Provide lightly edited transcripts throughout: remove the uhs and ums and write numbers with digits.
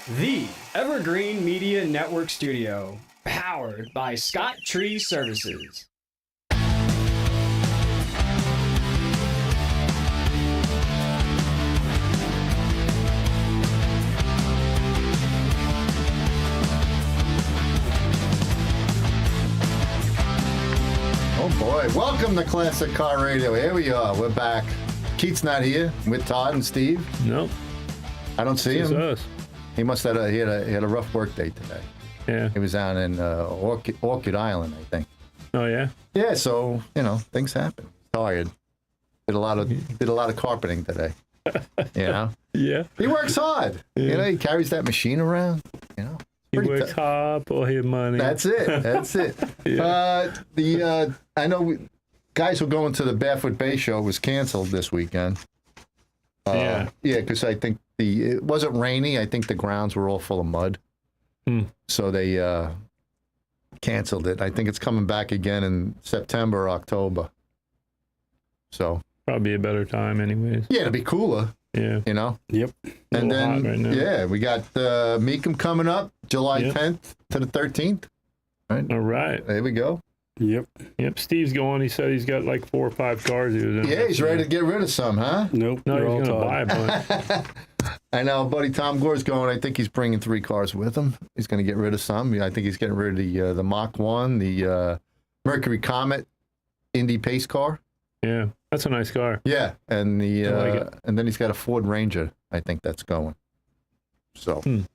The Evergreen Media Network Studio, powered by Scott Tree Services. Oh boy, welcome to Classic Car Radio. Here we are, we're back. Keith's not here with Todd and Steve. Nope. I don't see him. Us. He must have he had a rough work day today. Yeah. He was down in Orchid Island, I think. Oh yeah. Yeah, so things happen. Tired. Did a lot of carpeting today. Yeah. He works hard. Yeah. He carries that machine around. He works hard for his money. That's it. Yeah. I know guys were going to the Barefoot Bay show. It was canceled this weekend. Yeah, because I think it wasn't rainy. I think the grounds were all full of mud. So they canceled it. I think it's coming back again in September or October. So probably a better time anyways. yeah, it'll be cooler. Yeah. Yep. And then right now. we got Meekum coming up July 10th to the 13th. Right. All right. There we go. Yep. Steve's going. He said he's got like 4 or 5 cars he was in. Yeah, he's ready to get rid of some, huh? Nope. No, they're he's all going to Todd. buy a bunch. I know, buddy Tom Gore's going. I think he's bringing 3 cars with him. He's going to get rid of some. I think he's getting rid of the Mach 1, the Mercury Comet Indy pace car. Yeah, that's a nice car. Yeah, and I like it. and then he's got a Ford Ranger. I think that's going. So, and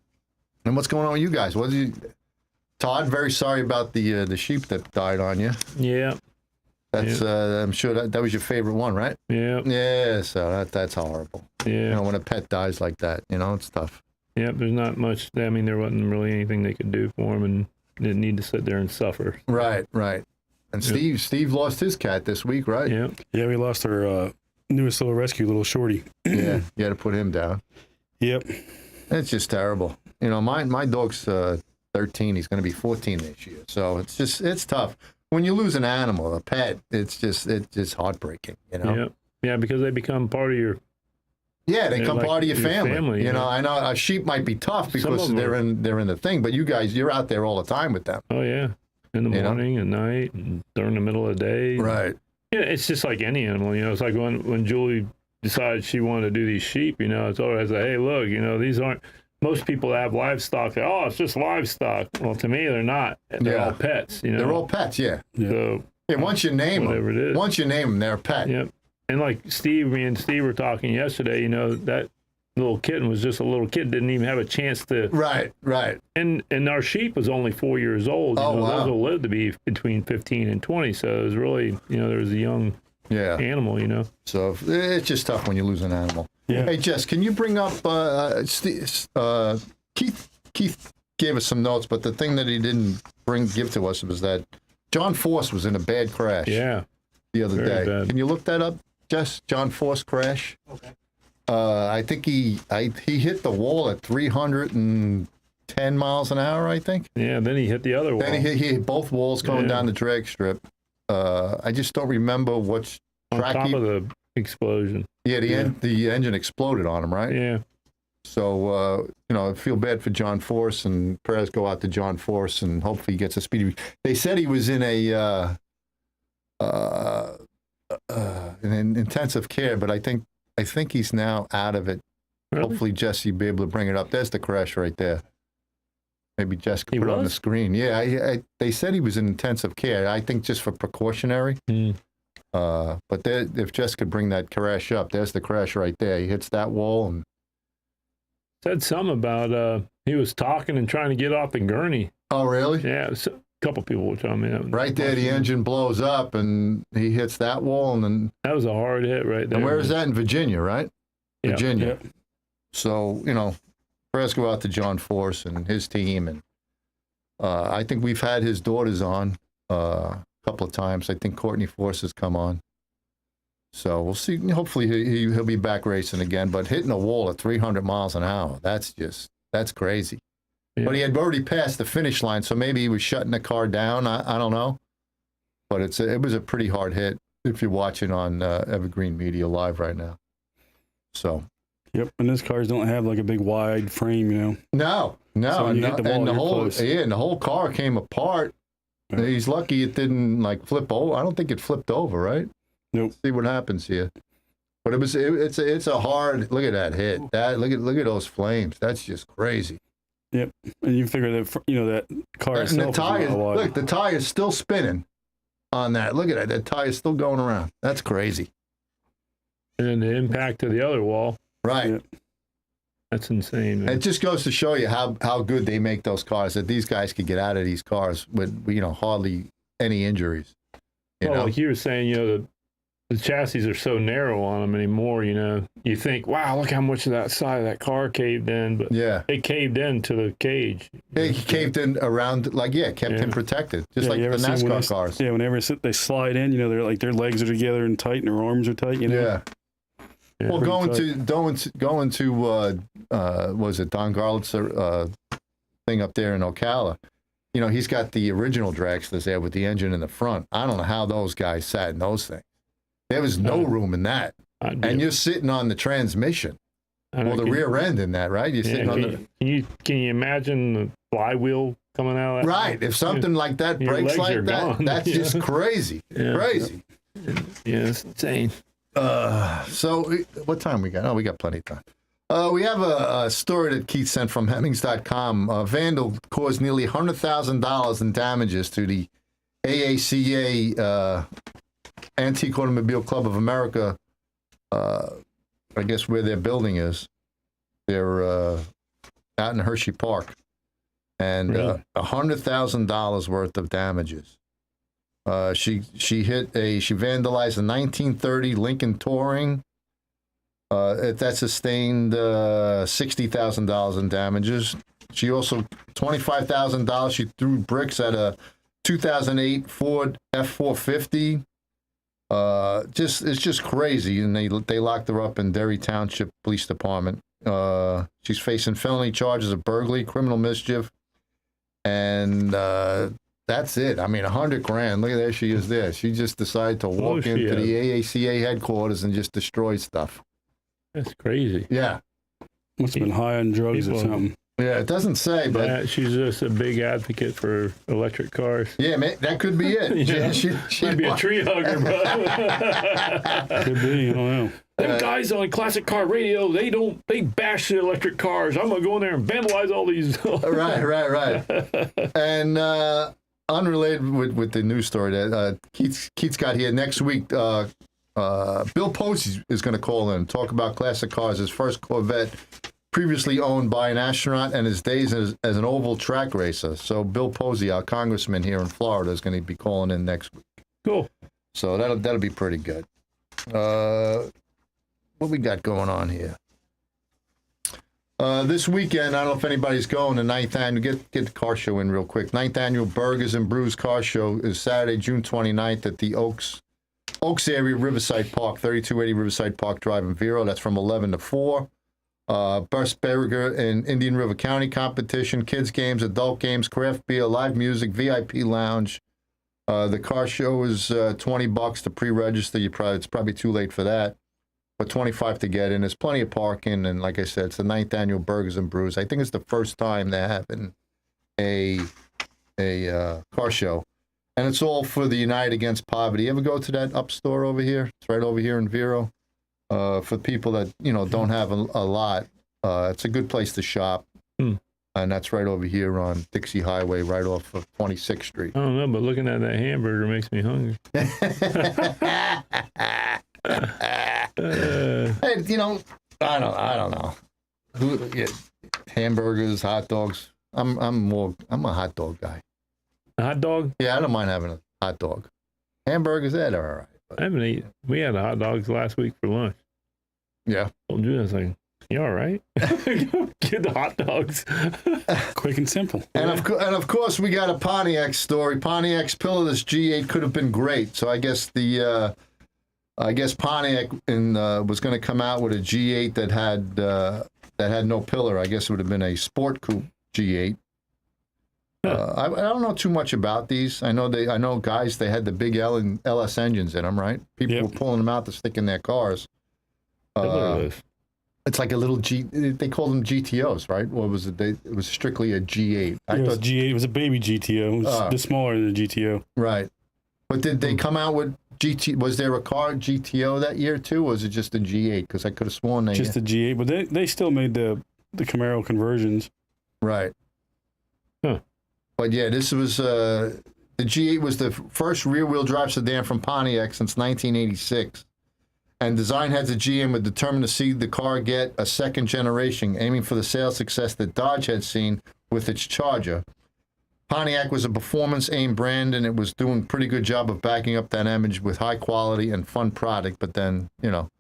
what's going on with you guys? Todd, very sorry about the sheep that died on you. Yeah. That's I'm sure that was your favorite one, right? Yeah. Yeah, so that's horrible. Yeah. When a pet dies like that, it's tough. Yeah, there's not much. I mean, there wasn't really anything they could do for him, and didn't need to sit there and suffer. Right. And Steve lost his cat this week, right? Yeah. Yeah, we lost our newest little rescue, little Shorty. Yeah, you had to put him down. Yep. It's just terrible. My dog's 13. He's going to be 14 this year. So it's tough. When you lose an animal, a pet, it's just heartbreaking, Yeah. Yeah, because they become part of your. Yeah, they come like part of your family. yeah. I know a sheep might be tough because they're in the thing, but you guys, you're out there all the time with them. Oh yeah, in the morning, at night, and during the middle of the day. Right. Yeah, it's just like any animal. It's like when Julie decided she wanted to do these sheep. It's always like, hey, look, these aren't. Most people that have livestock, it's just livestock. Well, to me, they're not. They're all pets. They're all pets. Yeah. So once you name whatever them, it is. They're a pet. Yep. And like me and Steve were talking yesterday. That little kitten was just a little kid, didn't even have a chance to. Right. And our sheep was only 4 years old. Wow. Those will live to be between 15 and 20. So it was really, there was a young animal. So it's just tough when you lose an animal. Yeah. Hey Jess, can you bring up Keith gave us some notes, but the thing that he didn't give to us was that John Force was in a bad crash. Yeah. The other Very day. bad. Can you look that up, Jess? John Force crash. Okay. I think he hit the wall at 310 miles an hour. I think. Yeah. Then he hit the other wall. Then he hit both walls going down the drag strip. I just don't remember which on track top of the explosion. Yeah, the engine exploded on him, right? Yeah. So, I feel bad for John Force, and prayers go out to John Force, and hopefully he gets a speedy. They said he was in an intensive care, but I think he's now out of it. Really? Hopefully, Jesse will be able to bring it up. There's the crash right there. Maybe Jess could put it on the screen. Yeah, they said he was in intensive care. I think just for precautionary. But if Jess could bring that crash up, there's the crash right there. He hits that wall and said something about he was talking and trying to get off the gurney. Oh, really? Yeah, a couple people were telling me that. Right there, the engine blows up and he hits that wall, and then that was a hard hit right there. And where is that? In Virginia, right? Yeah. Virginia. Yep. So prayers go out to John Force and his team, and I think we've had his daughters on a couple of times. I think Courtney Force has come on. So we'll see. Hopefully he'll be back racing again. But hitting a wall at 300 miles an hour, that's crazy. Yeah. But he had already passed the finish line, so maybe he was shutting the car down. I don't know. But it was a pretty hard hit if you're watching on Evergreen Media Live right now. So Yep. And those cars don't have like a big wide frame, you know. No, So when you hit the wall, and the you're whole close. and the whole car came apart. Yeah. He's lucky it didn't like flip over. I don't think it flipped over, right? Nope. See what happens here. But it's a hard look at that hit. Look at those flames. That's just crazy. Yep. And you figure that that car And the itself is not tires, wide. look, the tire's still spinning on that. Look at that. That tire's still going around. That's crazy. And then the impact of the other wall. Right. Yep. That's insane, man. It just goes to show you how good they make those cars, that these guys could get out of these cars with, hardly any injuries. You know? Like you were saying, the chassis are so narrow on them anymore, You think, wow, look how much of that side of that car caved in. But Yeah. they caved into the cage. He caved in around, kept him protected, just like you the ever seen when NASCAR cars. Yeah, whenever they slide in, they're like their legs are together and tight and their arms are tight, Yeah. Yeah. Well, Pretty going to was it Don Garlett's thing up there in Ocala? He's got the original dragsters there with the engine in the front. I don't know how those guys sat in those things. There was no room in that, and you're sitting on the transmission or the rear end in that, right? You're sitting on the. Can you imagine the flywheel coming out of that? Right. If something like that Your breaks legs like are that, gone. that's just crazy. Yeah. Crazy. Yeah, it's insane. So what time we got? Oh, we got plenty of time. We have a story that Keith sent from Hemmings.com. Vandal caused nearly $100,000 in damages to the AACA Antique Automobile Club of America. I guess where their building is. They're out in Hershey Park, and Really? $100,000 worth of damages. She vandalized a 1930 Lincoln Touring. That sustained $60,000 in damages. She also $25,000. She threw bricks at a 2008 Ford F450. It's just crazy, and they locked her up in Derry Township Police Department. She's facing felony charges of burglary, criminal mischief, and that's it. I mean, $100,000. Look at there she is there. She just decided to walk into the AACA headquarters and just destroy stuff. That's crazy. Yeah. Must have been high on drugs or something. Yeah, it doesn't say, but Yeah, she's just a big advocate for electric cars. yeah, man, that could be it. Yeah. She Might be a tree hugger, bro. Could be, I don't know. Them guys on classic car radio, they bash the electric cars. I'm gonna go in there and vandalize all these. Right. And unrelated with the news story that Keith's got here next week. Bill Posey is going to call in and talk about classic cars. His first Corvette, previously owned by an astronaut, and his days as an oval track racer. So Bill Posey, our congressman here in Florida, is going to be calling in next week. Cool. So that'll be pretty good. What we got going on here? This weekend, I don't know if anybody's going, the 9th annual, get the car show in real quick. 9th annual Burgers and Brews car show is Saturday, June 29th at the Oaks area, Riverside Park, 3280 Riverside Park Drive in Vero. That's from 11 to 4. Best burger in Indian River County competition, kids games, adult games, craft beer, live music, VIP lounge. The car show is $20 to pre-register. It's probably too late for that, but $25 to get in. There's plenty of parking, and like I said, it's the 9th annual Burgers and Brews. I think it's the first time they're having a car show. And it's all for the United Against Poverty. You ever go to that up store over here? It's right over here in Vero. For people that, don't have a lot, it's a good place to shop. And that's right over here on Dixie Highway, right off of 26th Street. I don't know, but looking at that hamburger makes me hungry. Hey, I don't know. Hamburgers, hot dogs. I'm a hot dog guy. A hot dog? Yeah, I don't mind having a hot dog. Hamburgers, they're all right. I haven't eaten. We had hot dogs last week for lunch. Yeah. Told you, I was like, you all right? Get the hot dogs. Quick and simple. And of course, we got a Pontiac story. Pontiac's Pillatus G8 could have been great. So I guess Pontiac was going to come out with a G8 that had no pillar. I guess it would have been a Sport Coupe G8. I don't know too much about these. I know guys, they had the big L and LS engines in them, right? People were pulling them out to stick in their cars. It's like a little they called them GTOs, right? What was it? It was strictly a G8. It was G8. It was a baby GTO. It was a bit smaller than a GTO. Right. But did they come out with was there a car GTO that year too, or was it just a G8? Because I could have sworn they... Just a G8, but they still made the Camaro conversions. Right. Huh. But yeah, this was... the G8 was the first rear-wheel drive sedan from Pontiac since 1986. And design heads at GM were determined to see the car get a second generation, aiming for the sales success that Dodge had seen with its Charger. Pontiac was a performance-aimed brand, and it was doing a pretty good job of backing up that image with high quality and fun product. But then, you know,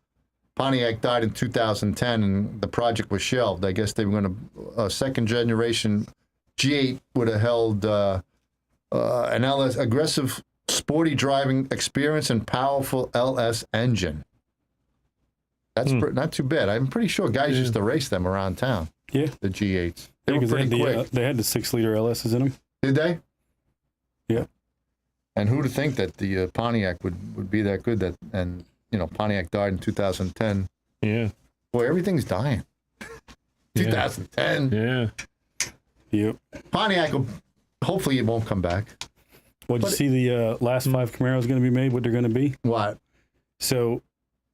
Pontiac died in 2010, and the project was shelved. I guess they were going to... A second generation G8 would have held an LS, aggressive, sporty driving experience and powerful LS engine. That's not too bad. I'm pretty sure guys used to race them around town. Yeah. The G8s. They were pretty quick. They had the 6-liter LSs in them. Did they? Yeah. And who'd have think that the Pontiac would be that good? And you know, Pontiac died in 2010. Yeah. Boy, everything's dying. 2010. Yeah. Yep. Pontiac, hopefully it won't come back. Well, did you see the last 5 Camaros going to be made? What they're going to be? What? So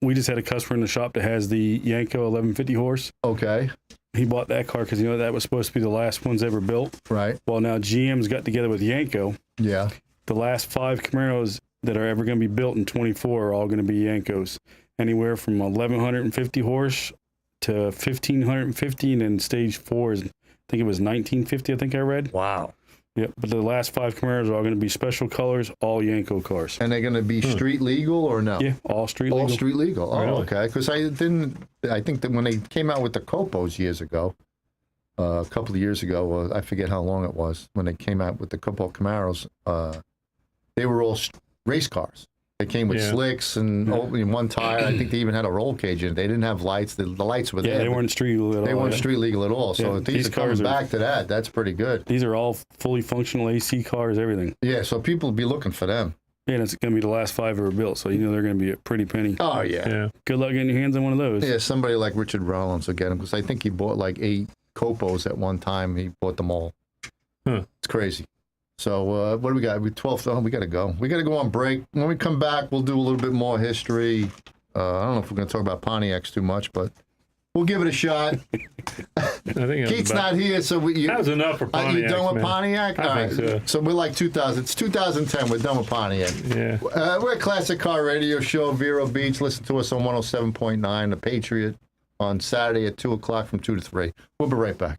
we just had a customer in the shop that has the Yanko 1150 horse. Okay. He bought that car because, you know, that was supposed to be the last ones ever built. Right. Well, now GM's got together with Yanko. Yeah. The last 5 Camaros that are ever going to be built in 24 are all going to be Yankos. Anywhere from 1150 horse to 1550, and then stage 4 is, I think it was 1950, I think I read. Wow. Yep, but the last 5 Camaros are all going to be special colors, all Yanko cars. And they're going to be street legal or no? Yeah, all street legal. All street legal. Oh, Really? okay. Because I think that when they came out with the Copos years ago, a couple of years ago, I forget how long it was, when they came out with the Copo Camaros, they were all race cars. They came with slicks and opening one tire. I think they even had a roll cage in it. They didn't have lights. The lights were there. Yeah, they weren't street legal at all. They weren't street legal at all. So Yeah, if these are coming back to that, that's pretty good. These are all fully functional AC cars, everything. Yeah, so people will be looking for them. Yeah, and it's going to be the last 5 ever built, so you know they're going to be a pretty penny. Oh, yeah. Yeah. Good luck getting your hands on one of those. Yeah, somebody like Richard Rollins will get them, because I think he bought like 8 Copos at one time. He bought them all. Huh. It's crazy. So what do we got? We 12. Oh, we got to go. We got to go on break. When we come back, we'll do a little bit more history. I don't know if we're going to talk about Pontiacs too much, but we'll give it a shot. I think Keith's not here, so that was enough for Pontiac. you done with Pontiac? I think so. So we're like 2000. It's 2010. We're done with Pontiac. Yeah. We're a classic car radio show, Vero Beach. Listen to us on 107.9, The Patriot, on Saturday at 2 o'clock from 2 to 3. We'll be right back.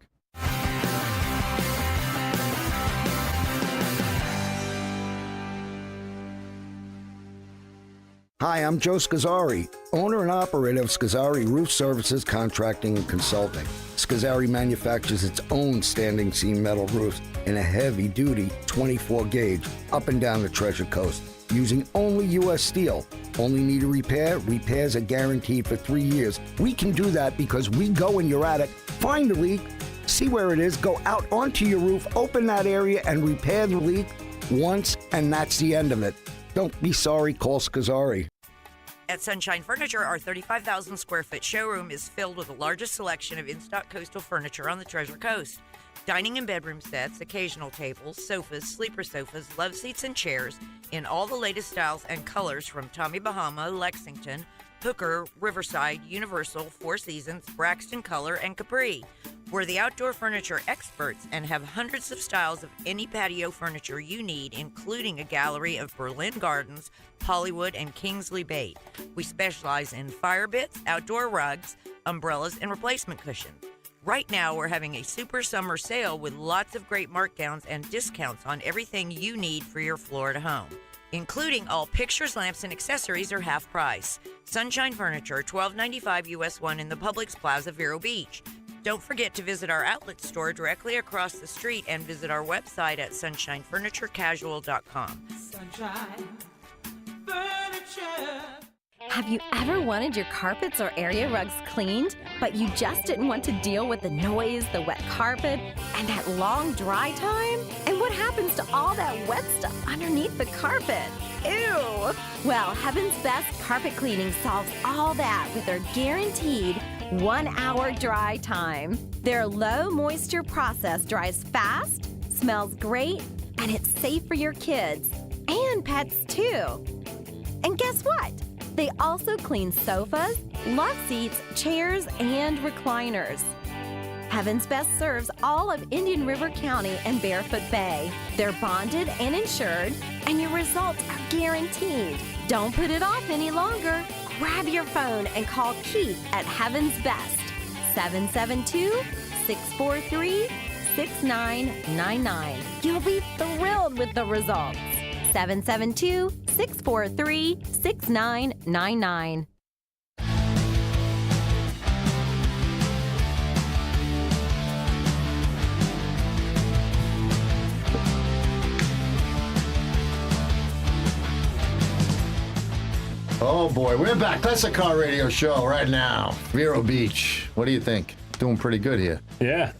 Hi, I'm Joe Scazzari, owner and operator of Scazzari Roof Services Contracting and Consulting. Scazzari manufactures its own standing seam metal roofs in a heavy-duty 24-gauge up and down the Treasure Coast, using only U.S. steel. Only need a repair? Repairs are guaranteed for 3 years. We can do that because we go in your attic, find the leak, see where it is, go out onto your roof, open that area, and repair the leak once, and that's the end of it. Don't be sorry, call Scazzari. At Sunshine Furniture, our 35,000 square foot showroom is filled with the largest selection of in-stock coastal furniture on the Treasure Coast. Dining and bedroom sets, occasional tables, sofas, sleeper sofas, love seats, and chairs in all the latest styles and colors from Tommy Bahama, Lexington, Hooker, Riverside, Universal, Four Seasons, Braxton Color, and Capri. We're the outdoor furniture experts and have hundreds of styles of any patio furniture you need, including a gallery of Berlin Gardens, Hollywood, and Kingsley Bait. We specialize in fire bits, outdoor rugs, umbrellas, and replacement cushions. Right now, we're having a super summer sale with lots of great markdowns and discounts on everything you need for your Florida home, including all pictures, lamps, and accessories are half price. Sunshine Furniture, $12.95 US 1 in the Publix Plaza, Vero Beach. Don't forget to visit our outlet store directly across the street and visit our website at sunshinefurniturecasual.com. Sunshine Furniture. Have you ever wanted your carpets or area rugs cleaned, but you just didn't want to deal with the noise, the wet carpet, and that long dry time? And what happens to all that wet stuff underneath the carpet? Ew! Well, Heaven's Best Carpet Cleaning solves all that with their guaranteed 1 hour dry time. Their low moisture process dries fast, smells great, and it's safe for your kids and pets too. And guess what? They also clean sofas, love seats, chairs, and recliners. Heaven's Best serves all of Indian River County and Barefoot Bay. They're bonded and insured, and your results are guaranteed. Don't put it off any longer. Grab your phone and call Keith at Heaven's Best, 772-643-6999. You'll be thrilled with the results. 772-643-6999. Oh boy, we're back. Classic Car Radio Show right now. Vero Beach. What do you think? Doing pretty good here. Yeah.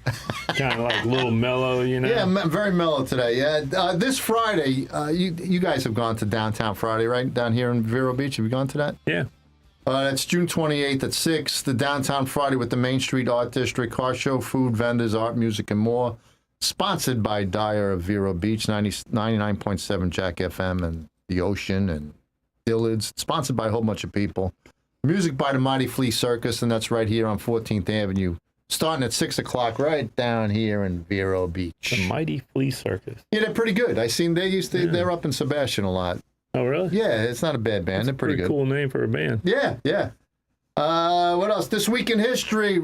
Kind of like a little mellow, you know? Yeah, very mellow today. Yeah, this Friday, you guys have gone to Downtown Friday, right? Down here in Vero Beach. Have you gone to that? Yeah. That's June 28th at 6. The Downtown Friday with the Main Street Art District, car show, food, vendors, art, music, and more. Sponsored by Dyer of Vero Beach, 99.7 Jack FM and The Ocean and Dillard's. Sponsored by a whole bunch of people. Music by the Mighty Flea Circus, and that's right here on 14th Avenue. Starting at 6 o'clock right down here in Vero Beach. The Mighty Flea Circus. Yeah, they're pretty good. I seen they're up in Sebastian a lot. Oh, really? Yeah, it's not a bad band. They're pretty good. Cool name for a band. Yeah, yeah. What else? This week in history,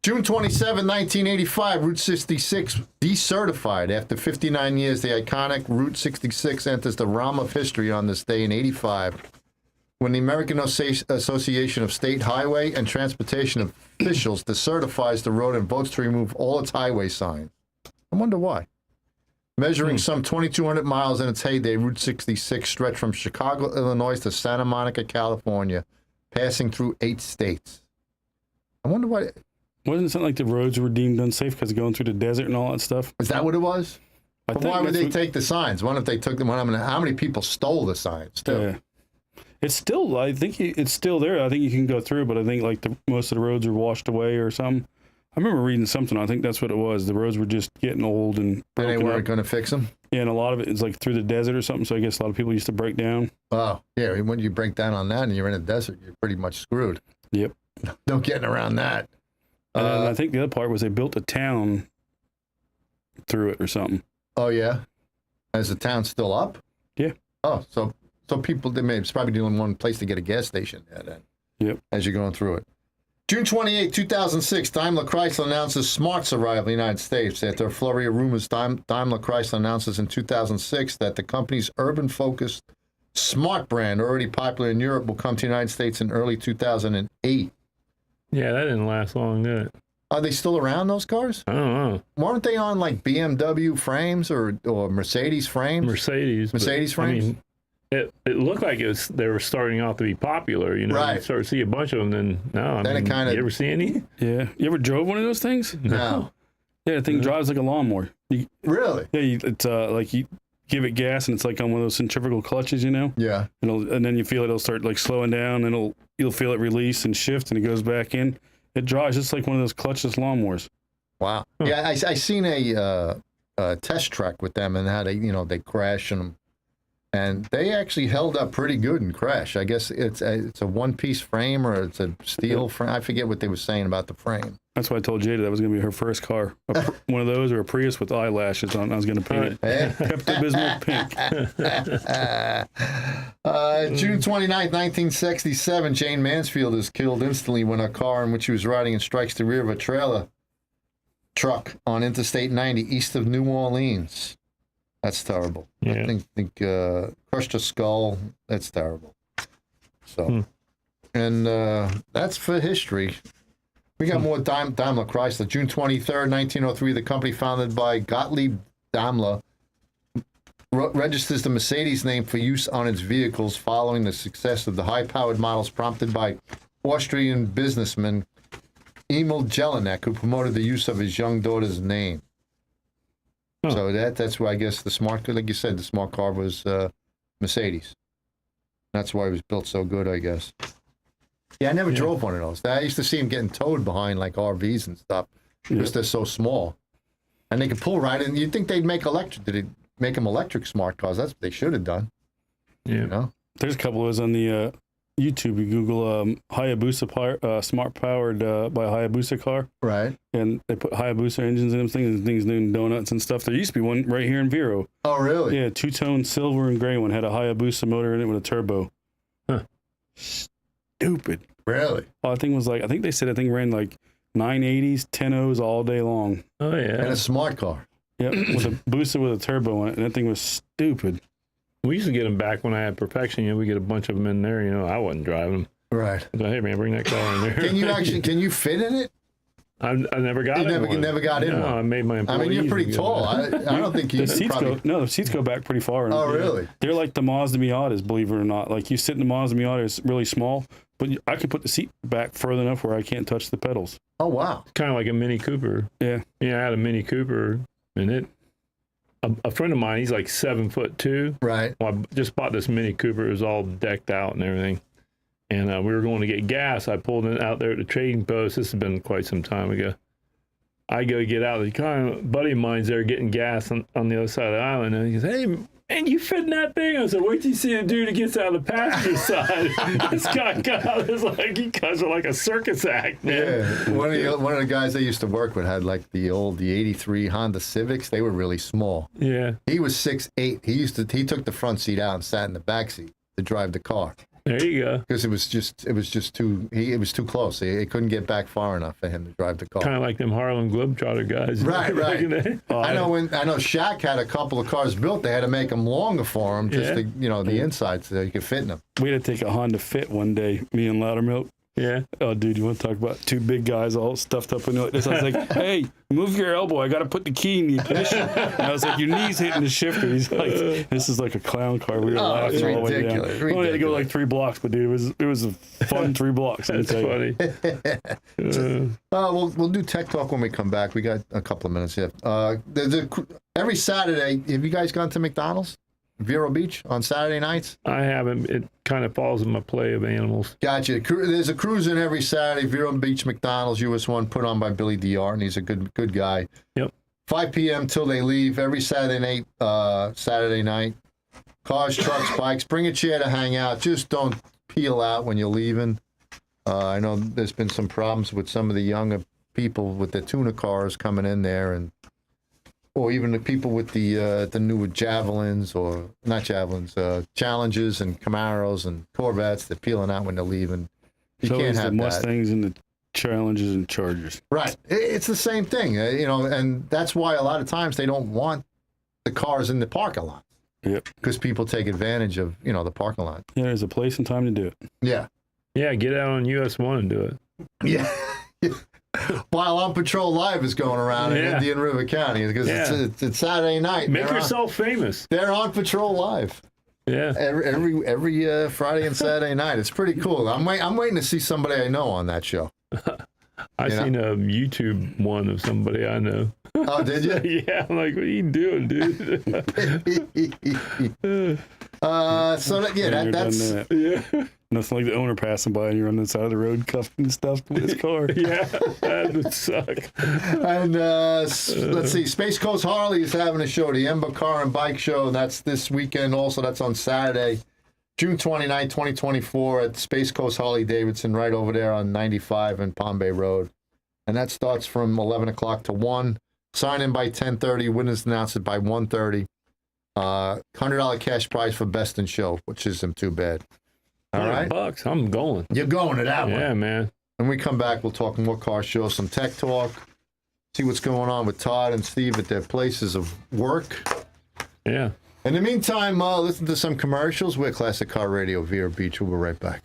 June 27, 1985, Route 66 decertified. After 59 years, the iconic Route 66 enters the realm of history on this day in 85, when the American Association of State Highway and Transportation Officials decertifies the road and votes to remove all its highway signs. I wonder why. Measuring some 2,200 miles in its heyday, Route 66 stretched from Chicago, Illinois to Santa Monica, California, passing through 8 states. I wonder why. Wasn't it something like the roads were deemed unsafe because of going through the desert and all that stuff? Is that what it was? But why would they take the signs? What if they took them? How many people stole the signs, too? Yeah. It's still, I think it's still there. I think you can go through, but I think like most of the roads are washed away or something. I remember reading something. I think that's what it was. The roads were just getting old and they weren't going to fix them? Yeah, and a lot of it is like through the desert or something, so I guess a lot of people used to break down. Oh, yeah. When you break down on that and you're in a desert, you're pretty much screwed. Yep. No getting around that. And I think the other part was they built a town through it or something. Oh, yeah? Is the town still up? Yeah. Oh, so people, it's probably the only one place to get a gas station there then. Yep. As you're going through it. June 28, 2006, Daimler Chrysler announces Smart's arrival in the United States. After a flurry of rumors, Daimler Chrysler announces in 2006 that the company's urban-focused Smart brand, already popular in Europe, will come to the United States in early 2008. Yeah, that didn't last long, did it? Are they still around, those cars? I don't know. Weren't they on like BMW frames or Mercedes frames? Mercedes frames? I mean, it looked like they were starting off to be popular, you know. Right. You start to see a bunch of them, then no. Then it kinda- You ever see any? Yeah. You ever drove one of those things? No. Yeah, the thing drives like a lawnmower. Really? Yeah, it's like you give it gas and it's like on one of those centrifugal clutches, you know? Yeah. And then you feel it'll start like slowing down and you'll feel it release and shift and it goes back in. It drives just like one of those clutchless lawnmowers. Wow. Yeah, I seen a test track with them and how they crash and they actually held up pretty good in crash. I guess it's a one-piece frame or it's a steel frame. I forget what they were saying about the frame. That's why I told Jada that was going to be her first car. One of those or a Prius with eyelashes on. I was going to paint it. Pepto-Bismol pink. June 29th, 1967, Jane Mansfield is killed instantly when a car in which she was riding and strikes the rear of a trailer truck on Interstate 90 east of New Orleans. That's terrible. Yeah. I think crushed her skull. That's terrible. So, and that's for history. We got more Daimler Chrysler. June 23rd, 1903, the company founded by Gottlieb Daimler registers the Mercedes name for use on its vehicles following the success of the high-powered models prompted by Austrian businessman Emil Jelinek, who promoted the use of his young daughter's name. Huh. So that's why I guess the smart car, like you said, the smart car was Mercedes. That's why it was built so good, I guess. Yeah, I never drove one of those. I used to see them getting towed behind like RVs and stuff because they're so small. And they can pull right in. You'd think they'd make electric. Did they make them electric smart cars? That's what they should have done. Yeah. You know? There's a couple of those on the YouTube. You Google Hayabusa smart powered by Hayabusa car. Right. And they put Hayabusa engines in them things doing donuts and stuff. There used to be one right here in Vero. Oh, really? Yeah, two-tone silver and gray one. Had a Hayabusa motor in it with a turbo. Huh. Stupid. Really? Oh, I think they said ran like 980s, 10.0s all day long. Oh, yeah. And a smart car. Yep, with a booster with a turbo on it, and that thing was stupid. We used to get them back when I had Perfection. You know, we get a bunch of them in there. You know, I wasn't driving them. Right. So, hey, man, bring that car in there. Can you fit in it? I never got You in one. never got in No, one. I made my I employees. mean, you're pretty tall. I don't think you The seats probably... the seats go back pretty far. Oh, really? They're like the Mazda Miatas, believe it or not. Like you sit in the Mazda Miata, it's really small, but I can put the seat back further enough where I can't touch the pedals. Oh, wow. Kind of like a Mini Cooper. Yeah. Yeah, I had a Mini Cooper, and a friend of mine, he's like 7'2". Right. Well, I just bought this Mini Cooper. It was all decked out and everything. And we were going to get gas. I pulled it out there at the trading post. This has been quite some time ago. I go get out. The buddy of mine's there getting gas on the other side of the island. And he goes, hey, man, you fit in that thing? I said, wait till you see the dude that gets out of the passenger side. This guy got out. It's like, he cuts like a circus act, man. Yeah. One of the guys I used to work with had like the 83 Honda Civics. They were really small. Yeah. He was 6'8". He took the front seat out and sat in the back seat to drive the car. There you go. Because it was too close. It couldn't get back far enough for him to drive the car. Kind of like them Harlem Globetrotter guys. Right. I know Shaq had a couple of cars built. They had to make them longer for him, just to, the inside so he could fit in them. We had to take a Honda Fit one day, me and Loudermilk. Yeah. Oh, dude, you want to talk about two big guys all stuffed up in like this? I was like, hey, move your elbow. I got to put the key in the ignition. And I was like, your knee's hitting the shifter. He's like, this is like a clown car. We were laughing all the way down. We only had to go like 3 blocks, but dude, it was a fun 3 blocks. That's funny. We'll do Tech Talk when we come back. We got a couple of minutes here. Every Saturday, have you guys gone to McDonald's? Vero Beach on Saturday nights? I haven't. It kind of falls in my play of animals. Gotcha. There's a cruise in every Saturday. Vero Beach McDonald's, US 1, put on by Billy DR, and he's a good guy. Yep. 5 p.m. till they leave every Saturday night. Cars, trucks, bikes. Bring a chair to hang out. Just don't peel out when you're leaving. I know there's been some problems with some of the younger people with the tuner cars coming in there, or even the people with the newer Javelins, or not Javelins, Challengers and Camaros and Corvettes. They're peeling out when they're leaving. You can't have the Mustangs and the Challengers and Chargers. Right. It's the same thing, and that's why a lot of times they don't want the cars in the parking lot. Yep. Because people take advantage of, the parking lot. Yeah, there's a place and time to do it. Yeah. Yeah, get out on US 1 and do it. Yeah. While On Patrol Live is going around in Indian River County, because it's Saturday night. Make yourself famous. They're On Patrol Live. Yeah. Every Friday and Saturday night. It's pretty cool. I'm waiting to see somebody I know on that show. I seen a YouTube one of somebody I know. Oh, did you? Yeah, I'm like, what are you doing, dude? That's Yeah. Nothing like the owner passing by and you're on the side of the road cuffing stuff with his car. Yeah, that would suck. And let's see, Space Coast Harley is having a show, the Ember Car and Bike Show, and that's this weekend also. That's on Saturday, June 29, 2024 at Space Coast Harley Davidson, right over there on 95 and Palm Bay Road. And that starts from 11 o'clock to 1. Sign in by 10:30, winners announced it by 1:30. $100 cash prize for Best in Show, which isn't too bad. All right. $100, I'm going. You're going to that one. Yeah, man. When we come back, we'll talk more car shows, some tech talk, see what's going on with Todd and Steve at their places of work. Yeah. In the meantime, listen to some commercials. We're Classic Car Radio, Vero Beach. We'll be right back.